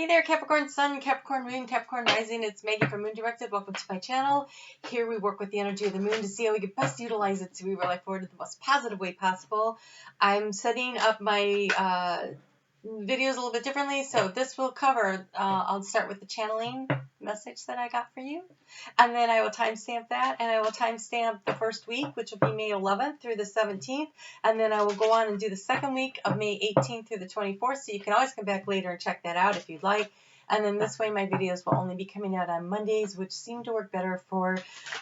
Hey there, Capricorn Sun, Capricorn Moon, Capricorn Rising. It's Maggie from Moon Directed. Welcome to my channel. Here we work with the energy of the moon to see how we can best utilize it to move our life forward in the most positive way possible. I'm setting up my videos a little bit differently, so this will cover, I'll start with the channeling message that I got for you, and then I will timestamp that, and I will timestamp the first week, which will be May 11th through the 17th, and then I will go on and do the second week of May 18th through the 24th, so you can always come back later and check that out if you'd like. And then this way my videos will only be coming out on Mondays, which seem to work better for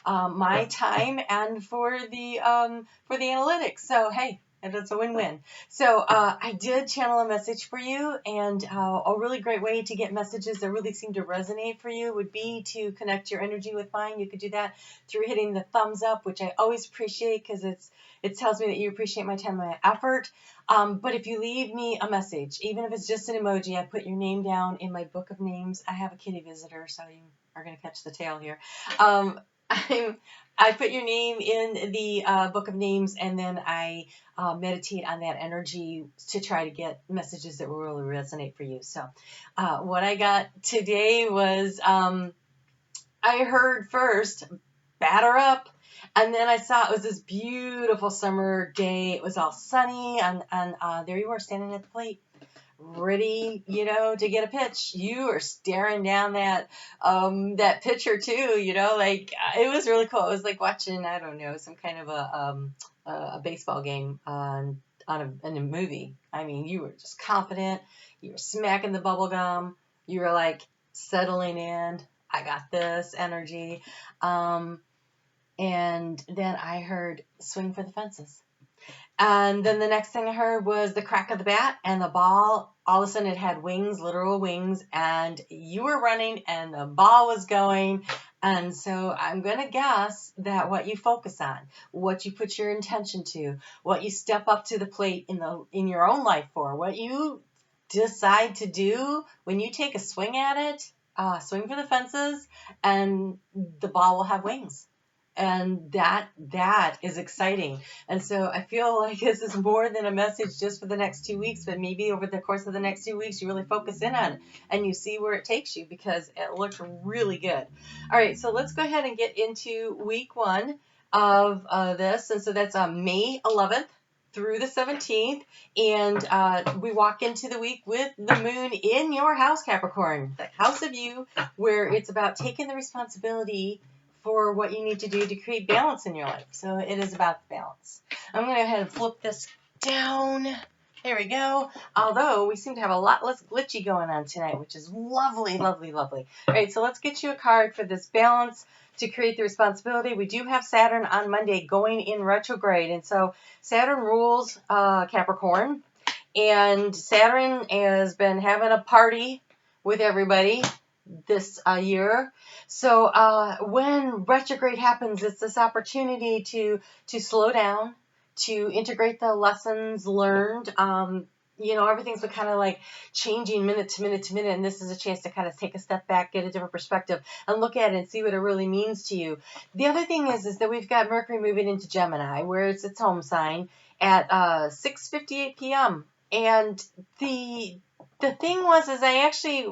my time and for the analytics. So hey, and it's a win-win. So I did channel a message for you, and a really great way to get messages that really seem to resonate for you would be to connect your energy with mine. You could do that through hitting the thumbs up, which I always appreciate because it tells me that you appreciate my time and my effort. But if you leave me a message, even if it's just an emoji, I put your name down in my book of names. I have a kitty visitor, so you are going to catch the tail here. I put your name in the book of names, and then I meditate on that energy to try to get messages that will really resonate for you. So what I got today was I heard first, batter up. And then I saw it was this beautiful summer day. It was all sunny, and there you were standing at the plate, ready, to get a pitch. You were staring down that pitcher too, like it was really cool. It was like watching, I don't know, some kind of a baseball game in a movie. I mean, you were just confident. You were smacking the bubble gum. You were like settling in. I got this energy. And then I heard swing for the fences. And then the next thing I heard was the crack of the bat, and the ball, all of a sudden it had wings, literal wings, and you were running and the ball was going. And so I'm going to guess that what you focus on, what you put your intention to, what you step up to the plate in your own life for, what you decide to do when you take a swing at it, swing for the fences, and the ball will have wings. And that is exciting. And so I feel like this is more than a message just for the next 2 weeks, but maybe over the course of the next 2 weeks, you really focus in on it and you see where it takes you, because it looks really good. All right, so let's go ahead and get into week one of this. And so that's May 11th through the 17th. And we walk into the week with the moon in your house, Capricorn, the house of you, where it's about taking the responsibility for what you need to do to create balance in your life. So it is about the balance. I'm going to go ahead and flip this down. There we go. Although we seem to have a lot less glitchy going on tonight, which is lovely, lovely, lovely. All right, so let's get you a card for this balance to create the responsibility. We do have Saturn on Monday going in retrograde. And so Saturn rules Capricorn. And Saturn has been having a party with everybody this year. So when retrograde happens, it's this opportunity to slow down, to integrate the lessons learned. Everything's been kind of like changing minute to minute to minute, and this is a chance to kind of take a step back, get a different perspective, and look at it and see what it really means to you. The other thing is that we've got Mercury moving into Gemini, where it's its home sign at 6:58 p.m. And the thing was I actually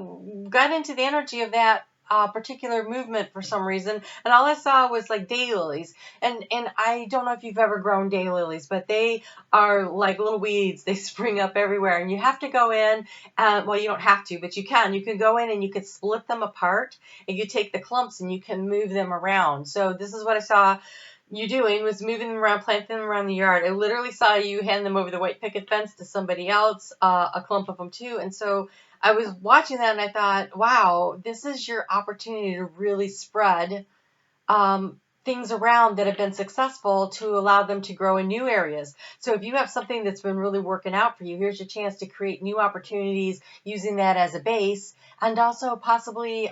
got into the energy of that particular movement for some reason, and all I saw was like daylilies, and I don't know if you've ever grown daylilies, but they are like little weeds. They spring up everywhere, and you have to go in, well, you don't have to, but you can go in and you can split them apart, and you take the clumps and you can move them around. So this is what I saw you doing, was moving them around, planting them around the yard. I literally saw you hand them over the white picket fence to somebody else, a clump of them too. And so I was watching that and I thought, wow, this is your opportunity to really spread things around that have been successful to allow them to grow in new areas. So if you have something that's been really working out for you, here's your chance to create new opportunities using that as a base, and also possibly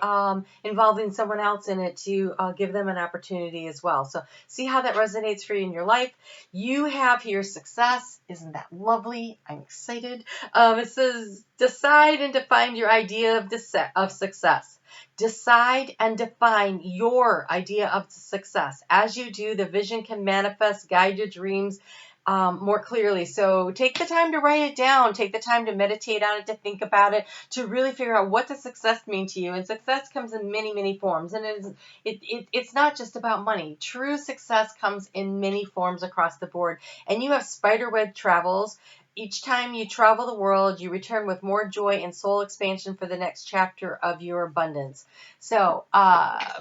involving someone else in it to give them an opportunity as well. So see how that resonates for you in your life. You have here success. Isn't that lovely? I'm excited. It says, decide and define your idea of success. Decide and define your idea of success. As you do, the vision can manifest, guide your dreams, more clearly. So take the time to write it down. Take the time to meditate on it, to think about it, to really figure out what does success mean to you. And success comes in many, many forms. And it's not just about money. True success comes in many forms across the board. And you have spiderweb travels. Each time you travel the world, you return with more joy and soul expansion for the next chapter of your abundance. So,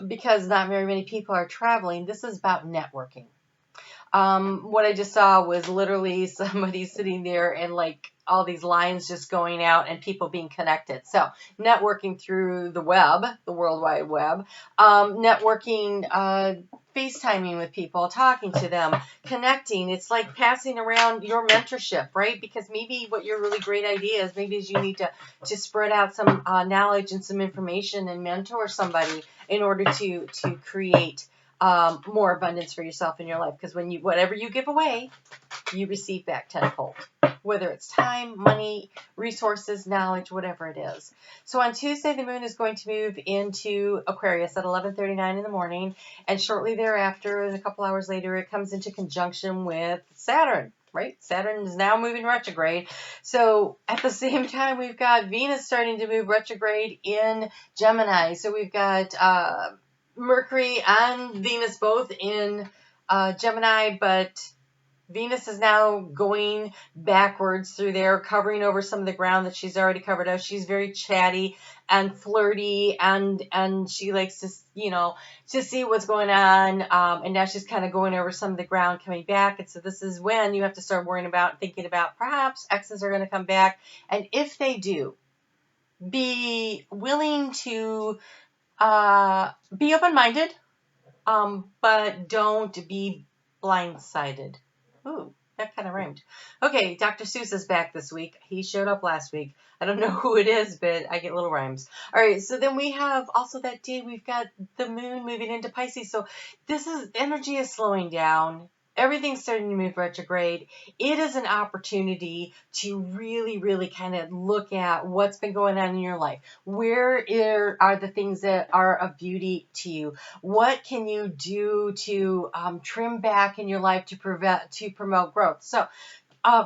because not very many people are traveling, this is about networking. What I just saw was literally somebody sitting there and like all these lines just going out and people being connected. So networking through the web, the World Wide Web, networking, FaceTiming with people, talking to them, connecting. It's like passing around your mentorship, right? Because maybe what your really great idea is, maybe is you need to spread out some knowledge and some information and mentor somebody in order to create more abundance for yourself in your life. Because when whatever you give away, you receive back tenfold, whether it's time, money, resources, knowledge, whatever it is. So on Tuesday, the moon is going to move into Aquarius at 11:39 in the morning, and shortly thereafter, and a couple hours later, it comes into conjunction with Saturn. Right? Saturn is now moving retrograde. So at the same time, we've got Venus starting to move retrograde in Gemini. So we've got Mercury and Venus both in Gemini, but Venus is now going backwards through there, covering over some of the ground that she's already covered up. She's very chatty and flirty, and she likes to, to see what's going on. And now she's kind of going over some of the ground, coming back. And so this is when you have to start worrying about, thinking about perhaps exes are going to come back. And if they do, be willing to be open-minded, but don't be blindsided. Ooh, that kind of rhymed. Okay, Dr. Seuss is back this week. He showed up last week. I don't know who it is, but I get little rhymes. All right, so then we have also that day we've got the moon moving into Pisces. So energy is slowing down. Everything's starting to move retrograde. It is an opportunity to really, really kind of look at what's been going on in your life. Where are the things that are of beauty to you? What can you do to trim back in your life to promote growth? So,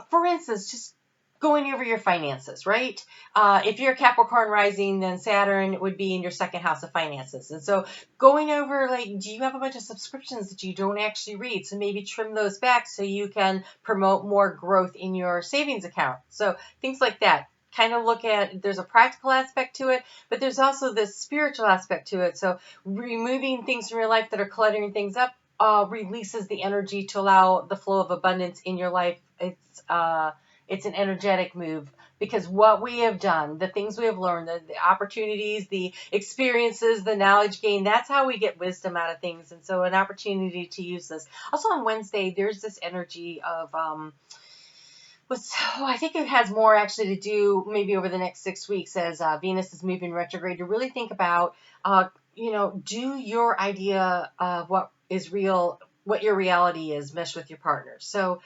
for instance, just going over your finances, right? If you're Capricorn rising, then Saturn would be in your second house of finances. And so going over, like, do you have a bunch of subscriptions that you don't actually read? So maybe trim those back so you can promote more growth in your savings account. So things like that. Kind of look at, there's a practical aspect to it, but there's also this spiritual aspect to it. So removing things from your life that are cluttering things up releases the energy to allow the flow of abundance in your life. It's an energetic move, because what we have done, the things we have learned, the opportunities, the experiences, the knowledge gained, that's how we get wisdom out of things. And so an opportunity to use this. Also on Wednesday, there's this energy of, I think it has more actually to do maybe over the next 6 weeks as Venus is moving retrograde, to really think about, do your idea of what is real, what your reality is, mesh with your partner. So,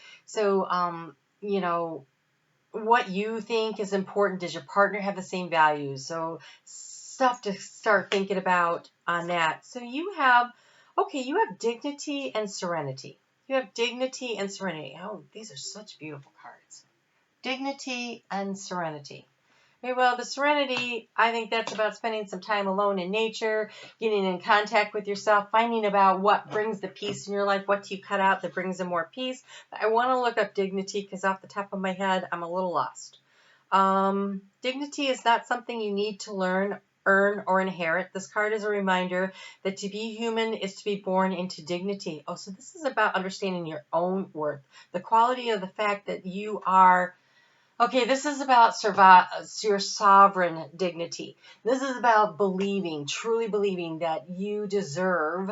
what you think is important. Does your partner have the same values? So stuff to start thinking about on that. So you have dignity and serenity. You have dignity and serenity. Oh, these are such beautiful cards. Dignity and serenity. Okay, well, the serenity, I think that's about spending some time alone in nature, getting in contact with yourself, finding about what brings the peace in your life, what do you cut out that brings in more peace. I want to look up dignity because off the top of my head, I'm a little lost. Dignity is not something you need to learn, earn, or inherit. This card is a reminder that to be human is to be born into dignity. Oh, so this is about understanding your own worth, the quality of the fact that you are. Okay, this is about your sovereign dignity. This is about truly believing that you deserve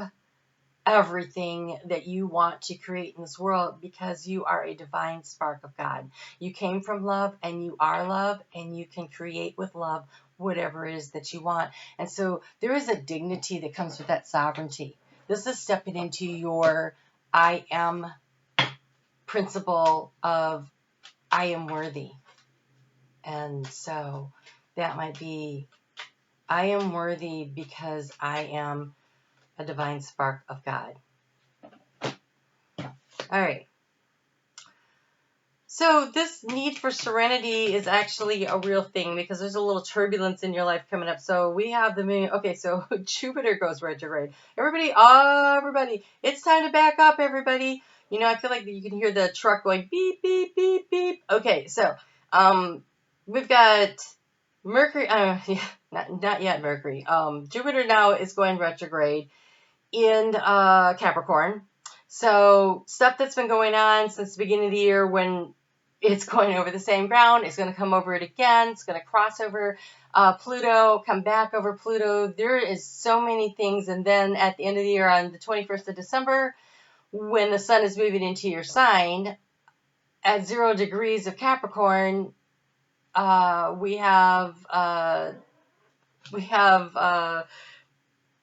everything that you want to create in this world, because you are a divine spark of God. You came from love, and you are love, and you can create with love whatever it is that you want. And so there is a dignity that comes with that sovereignty. This is stepping into your I am principle of I am worthy. And so that might be, I am worthy because I am a divine spark of God. All right. So this need for serenity is actually a real thing because there's a little turbulence in your life coming up. So we have the moon. Okay, so Jupiter goes retrograde. Everybody, it's time to back up, everybody. You know, I feel like you can hear the truck going beep, beep, beep, beep. Okay, so we've got Mercury. Not yet Mercury. Jupiter now is going retrograde in Capricorn. So stuff that's been going on since the beginning of the year, when it's going over the same ground, it's going to come over it again. It's going to cross over Pluto, come back over Pluto. There is so many things. And then at the end of the year, on the 21st of December, when the sun is moving into your sign at 0 degrees of Capricorn, we have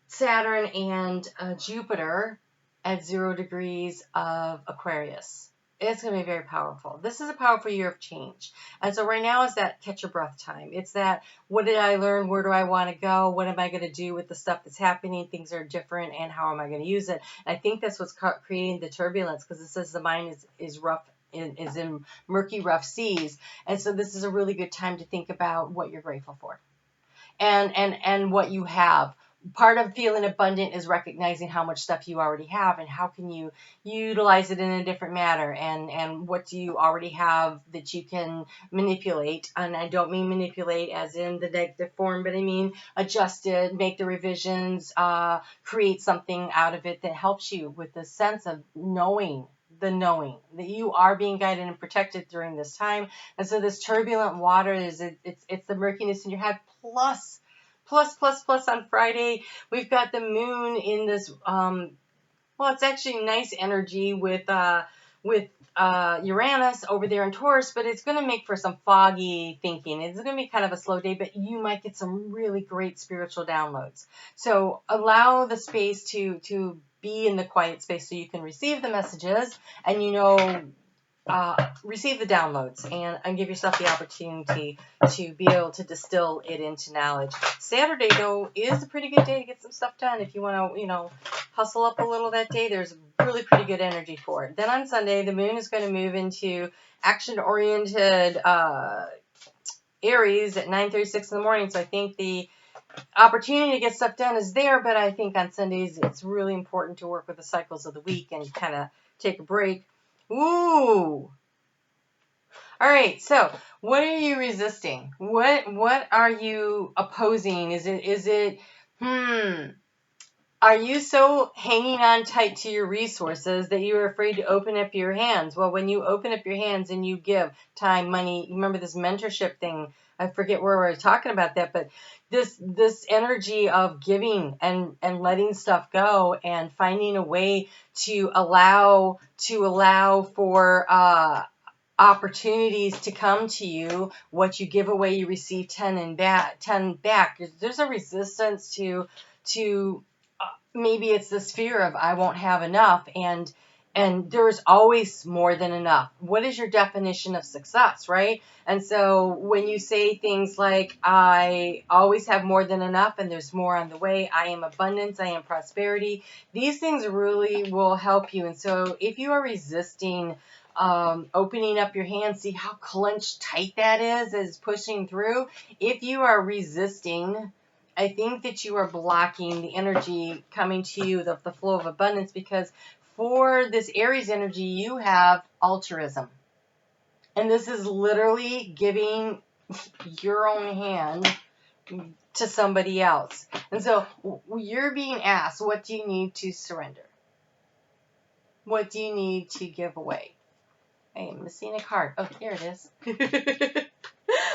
Saturn and Jupiter at 0 degrees of Aquarius. It's going to be very powerful. This is a powerful year of change. And so right now is that catch your breath time. It's that, what did I learn? Where do I want to go? What am I going to do with the stuff that's happening? Things are different, and how am I going to use it? And I think that's what's creating the turbulence, because it says the mind is rough, is in murky, rough seas. And so this is a really good time to think about what you're grateful for and what you have. Part of feeling abundant is recognizing how much stuff you already have, and how can you utilize it in a different manner, and what do you already have that you can manipulate. And I don't mean manipulate as in the negative form, but I mean adjust it, make the revisions, create something out of it that helps you with the sense of knowing that you are being guided and protected during this time. And so this turbulent water is it's the murkiness in your head, plus on Friday, we've got the moon in this, well, it's actually nice energy with Uranus over there in Taurus, but it's going to make for some foggy thinking. It's going to be kind of a slow day, but you might get some really great spiritual downloads. So allow the space to be in the quiet space so you can receive the messages and, receive the downloads and give yourself the opportunity to be able to distill it into knowledge. Saturday, though, is a pretty good day to get some stuff done. If you want to, hustle up a little that day, there's really pretty good energy for it. Then on Sunday, the moon is going to move into action-oriented Aries at 9:36 in the morning. So I think the opportunity to get stuff done is there, but I think on Sundays it's really important to work with the cycles of the week and kind of take a break. Ooh. All right. So, what are you resisting? What are you opposing? Is it are you so hanging on tight to your resources that you're afraid to open up your hands? Well, when you open up your hands and you give time, money, remember this mentorship thing. I forget where we were talking about that, but this energy of giving and letting stuff go and finding a way to allow for opportunities to come to you. What you give away, you receive 10 back. There's a resistance to maybe it's this fear of I won't have enough, and there's always more than enough. What is your definition of success, right? And so when you say things like, I always have more than enough and there's more on the way, I am abundance, I am prosperity, these things really will help you. And so if you are resisting opening up your hands, see how clenched tight that is pushing through. If you are resisting, I think that you are blocking the energy coming to you, the flow of abundance, because for this Aries energy, you have altruism. And this is literally giving your own hand to somebody else. And so you're being asked, what do you need to surrender? What do you need to give away? I am missing a card. Oh, here it is.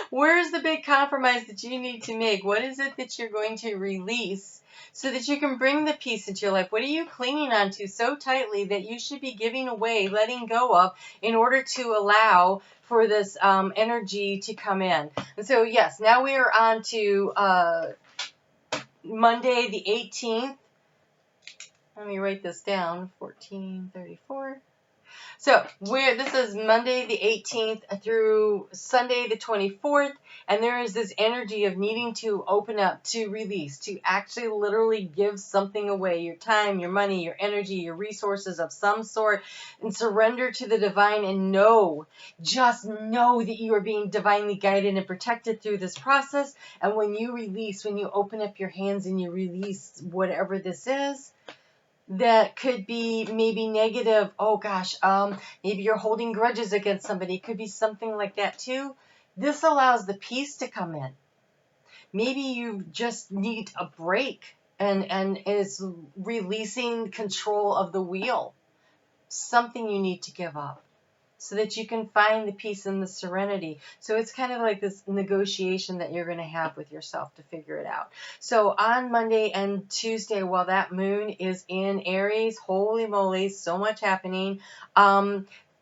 Where's the big compromise that you need to make? What is it that you're going to release so that you can bring the peace into your life? What are you clinging on to so tightly that you should be giving away, letting go of, in order to allow for this energy to come in? And so, yes, now we are on to Monday the 18th. Let me write this down. 1434. So this is Monday the 18th through Sunday the 24th, and there is this energy of needing to open up, to release, to actually literally give something away, your time, your money, your energy, your resources of some sort, and surrender to the divine and just know that you are being divinely guided and protected through this process. And when you release, when you open up your hands and you release whatever this is, that could be maybe negative. Oh gosh, maybe you're holding grudges against somebody. It could be something like that too. This allows the peace to come in. Maybe you just need a break and is releasing control of the wheel. Something you need to give up, so that you can find the peace and the serenity. So it's kind of like this negotiation that you're going to have with yourself to figure it out. So on Monday and Tuesday, while that moon is in Aries, holy moly, so much happening.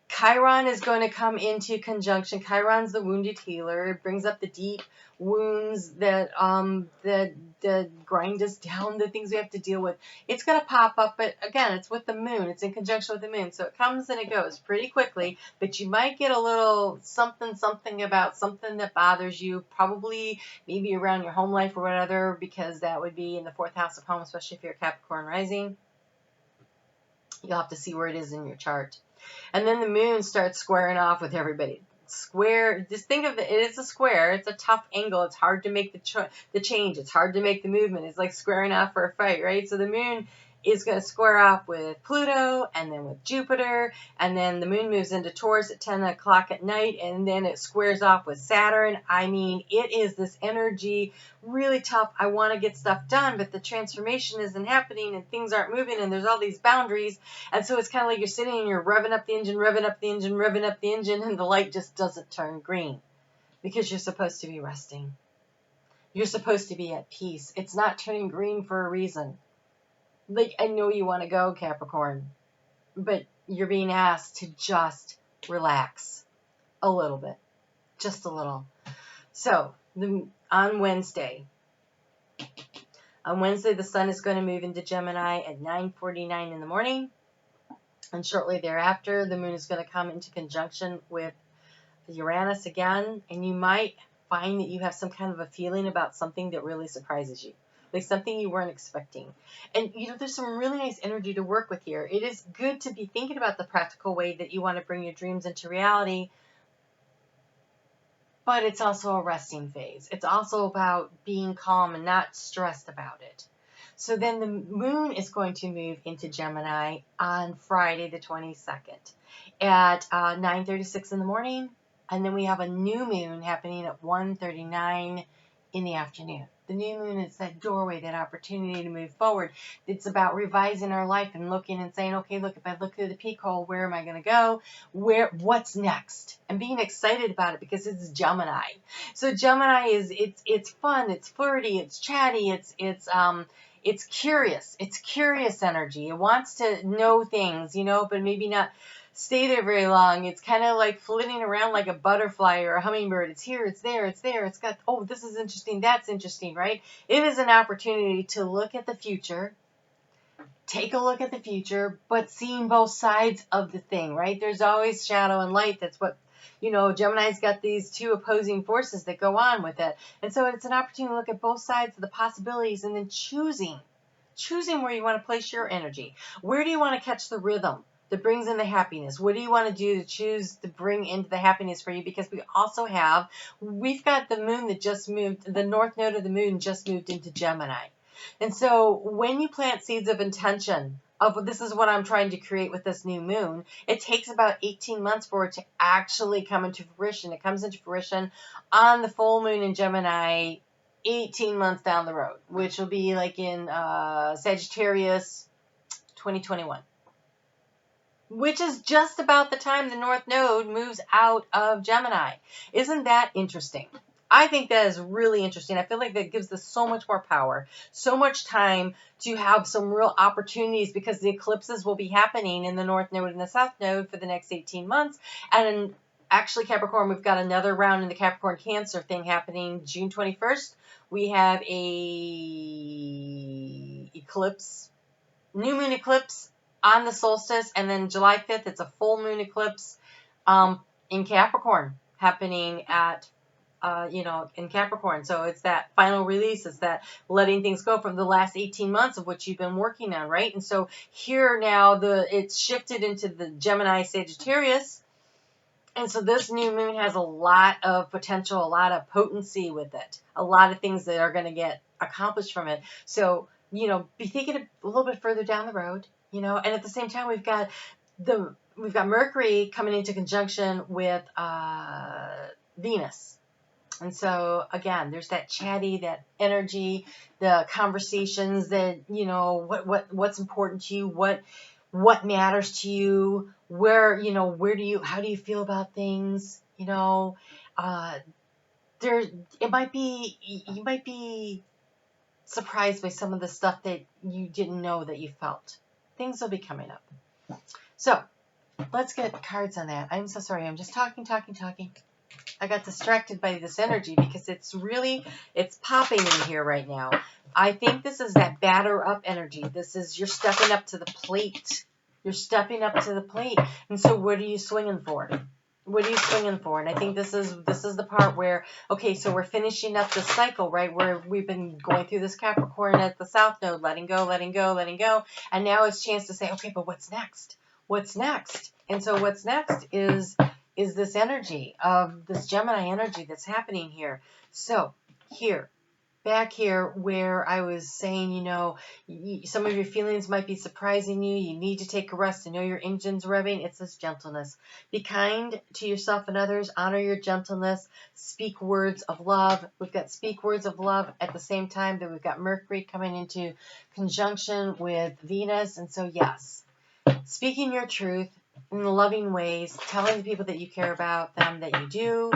Chiron is going to come into conjunction. Chiron's the wounded healer. It brings up the deep wounds that grind us down, the things we have to deal with. It's going to pop up, but again, it's with the moon. It's in conjunction with the moon. So it comes and it goes pretty quickly, but you might get a little something about something that bothers you, probably maybe around your home life or whatever, because that would be in the 4th house of home, especially if you're Capricorn rising. You'll have to see where it is in your chart. And then the moon starts squaring off with everybody. Square, just think of it as a square. It's a tough angle. It's hard to make the change. It's hard to make the movement. It's like squaring off for a fight, right? So the moon is going to square off with Pluto and then with Jupiter, and then the moon moves into Taurus at 10 o'clock at night, and then it squares off with Saturn. I mean, it is this energy, really tough. I want to get stuff done, but the transformation isn't happening and things aren't moving and there's all these boundaries. And so it's kind of like you're sitting and you're revving up the engine, revving up the engine, revving up the engine, and the light just doesn't turn green because you're supposed to be resting. You're supposed to be at peace. It's not turning green for a reason. Like, I know you want to go, Capricorn, but you're being asked to just relax a little bit, just a little. So on Wednesday, the sun is going to move into Gemini at 9:49 in the morning, and shortly thereafter, the moon is going to come into conjunction with Uranus again, and you might find that you have some kind of a feeling about something that really surprises you. Like something you weren't expecting. And, there's some really nice energy to work with here. It is good to be thinking about the practical way that you want to bring your dreams into reality, but it's also a resting phase. It's also about being calm and not stressed about it. So then the moon is going to move into Gemini on Friday the 22nd at 9:36 in the morning, and then we have a new moon happening at 1:39 in the afternoon. The new moon is that doorway, that opportunity to move forward. It's about revising our life and looking and saying, okay, look, if I look through the peek hole, where am I going to go? What's next? And being excited about it because it's Gemini. So Gemini it's fun, it's flirty, it's chatty, it's curious. It's curious energy. It wants to know things, but maybe not stay there very long. It's kind of like flitting around like a butterfly or a hummingbird. It's here, it's there, it's there. It's got, oh, this is interesting, that's interesting, right? It is an opportunity to look at the future, take a look at the future, but seeing both sides of the thing, right? There's always shadow and light. That's what, Gemini's got these two opposing forces that go on with it. And so it's an opportunity to look at both sides of the possibilities and then choosing where you want to place your energy. Where do you want to catch the rhythm that brings in the happiness? What do you want to do to choose to bring into the happiness for you? Because we've got the moon that just moved, the north node of the moon just moved into Gemini. And so when you plant seeds of intention, of this is what I'm trying to create with this new moon, it takes about 18 months for it to actually come into fruition. It comes into fruition on the full moon in Gemini 18 months down the road, which will be like in Sagittarius 2021. Which is just about the time the North Node moves out of Gemini. Isn't that interesting? I think that is really interesting. I feel like that gives us so much more power, so much time to have some real opportunities, because the eclipses will be happening in the North Node and the South Node for the next 18 months. And actually, Capricorn, we've got another round in the Capricorn Cancer thing happening June 21st. We have a eclipse, new moon eclipse on the solstice, and then July 5th, it's a full moon eclipse in Capricorn happening at in Capricorn. So it's that final release. It's that letting things go from the last 18 months of what you've been working on, right? And so here now it's shifted into the Gemini Sagittarius. And so this new moon has a lot of potential, a lot of potency with it, a lot of things that are going to get accomplished from it. So, be thinking a little bit further down the road, and at the same time, we've got Mercury coming into conjunction with Venus. And so, again, there's that chatty, that energy, the conversations that, what's important to you, what matters to you, how do you feel about things, you might be surprised by some of the stuff that you didn't know that you felt. Things will be coming up. So, let's get cards on that. I'm so sorry. I'm just talking. I got distracted by this energy because it's popping in here right now. I think this is that batter up energy. This is you're stepping up to the plate. You're stepping up to the plate. And so what are you swinging for? What are you swinging for? And I think this is the part where, okay, so we're finishing up the cycle, right? Where we've been going through this Capricorn at the South Node, letting go. And now it's a chance to say, okay, but what's next? What's next? And so what's next is this energy of this Gemini energy that's happening here. So back here where I was saying, some of your feelings might be surprising you. You need to take a rest to know your engine's revving. It's this gentleness. Be kind to yourself and others. Honor your gentleness. Speak words of love. We've got speak words of love at the same time that we've got Mercury coming into conjunction with Venus. And so, yes, speaking your truth in loving ways, telling the people that you care about them that you do,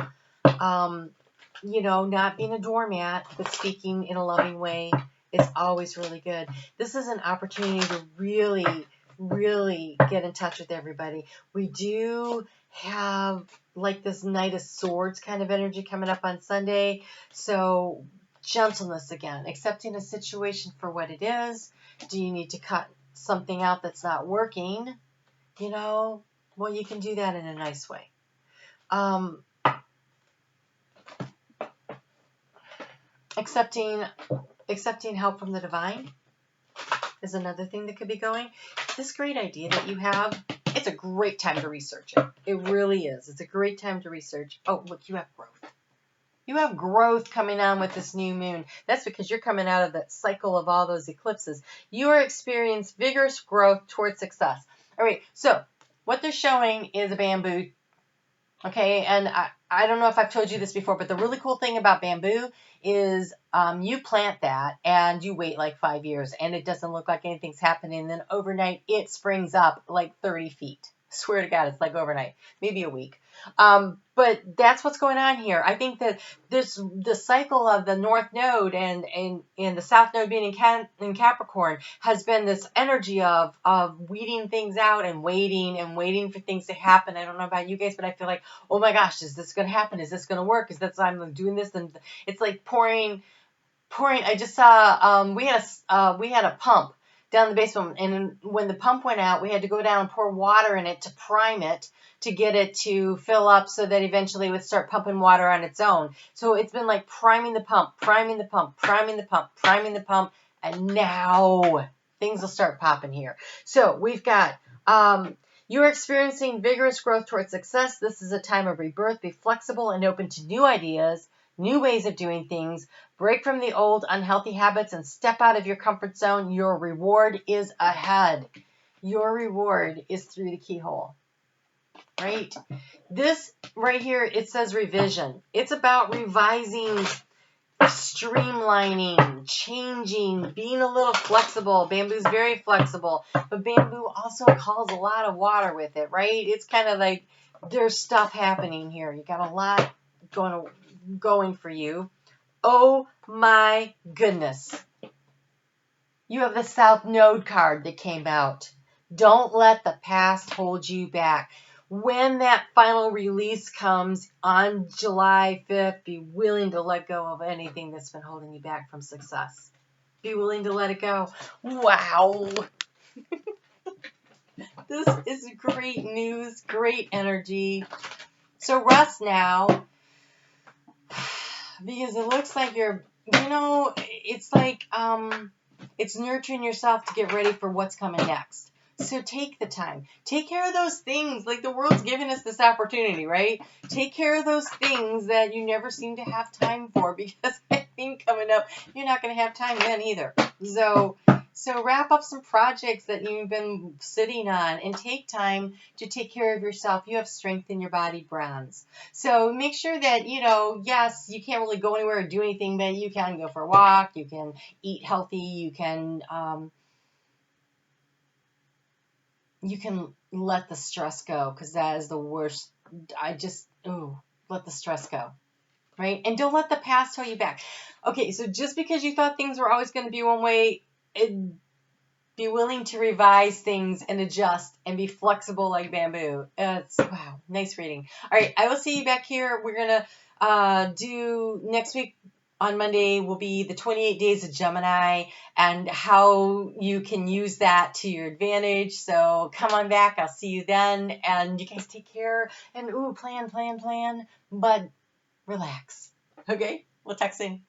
not being a doormat, but speaking in a loving way is always really good. This is an opportunity to really, really get in touch with everybody. We do have like this Knight of Swords kind of energy coming up on Sunday. So gentleness again, accepting a situation for what it is. Do you need to cut something out that's not working? Well, you can do that in a nice way. Accepting help from the divine is another thing that could be going. This great idea that you have, it's a great time to research it. It really is. It's a great time to research. Oh, look, you have growth. You have growth coming on with this new moon. That's because you're coming out of that cycle of all those eclipses. You are experiencing vigorous growth towards success. All right, so what they're showing is a bamboo. Okay, and I don't know if I've told you this before, but the really cool thing about bamboo is you plant that and you wait like 5 years and it doesn't look like anything's happening. And then overnight it springs up like 30 feet. Swear to God, it's like overnight, maybe a week. But that's what's going on here. I think that the cycle of the North Node and the South Node being in Capricorn has been this energy of weeding things out and waiting for things to happen. I don't know about you guys, but I feel like, oh my gosh, is this going to happen? Is this going to work? Is that I'm doing this? And it's like pouring. I just saw we had a pump down the basement, and when the pump went out, we had to go down and pour water in it to prime it, to get it to fill up so that eventually it would start pumping water on its own. So it's been like priming the pump, and now things will start popping here. So we've got you're experiencing vigorous growth towards success. This is a time of rebirth. Be flexible and open to new ideas, new ways of doing things. Break from the old unhealthy habits and step out of your comfort zone. Your reward is ahead. Your reward is through the keyhole. Right? This right here, it says revision. It's about revising, streamlining, changing, being a little flexible. Bamboo's very flexible, but bamboo also calls a lot of water with it, right? It's kind of like there's stuff happening here. You got a lot going for you. Oh my goodness. You have the South Node card that came out. Don't let the past hold you back. When that final release comes on July 5th, be willing to let go of anything that's been holding you back from success. Be willing to let it go. Wow. This is great news, great energy. So rest now, because it looks like you're, it's like, it's nurturing yourself to get ready for what's coming next. So take the time. Take care of those things. Like, the world's giving us this opportunity, right? Take care of those things that you never seem to have time for, because I think coming up, you're not going to have time then either. So wrap up some projects that you've been sitting on and take time to take care of yourself. You have strength in your body, bronze. So make sure that, yes, you can't really go anywhere or do anything, but you can go for a walk, you can eat healthy, you can let the stress go, because that is the worst. Let the stress go, right? And don't let the past hold you back. Okay, so just because you thought things were always going to be one way, be willing to revise things and adjust and be flexible like bamboo. Wow, nice reading. All right, I will see you back here. We're going to do next week. On Monday will be the 28 days of Gemini and how you can use that to your advantage. So come on back. I'll see you then. And you guys take care. And plan, but relax. Okay? We'll talk soon.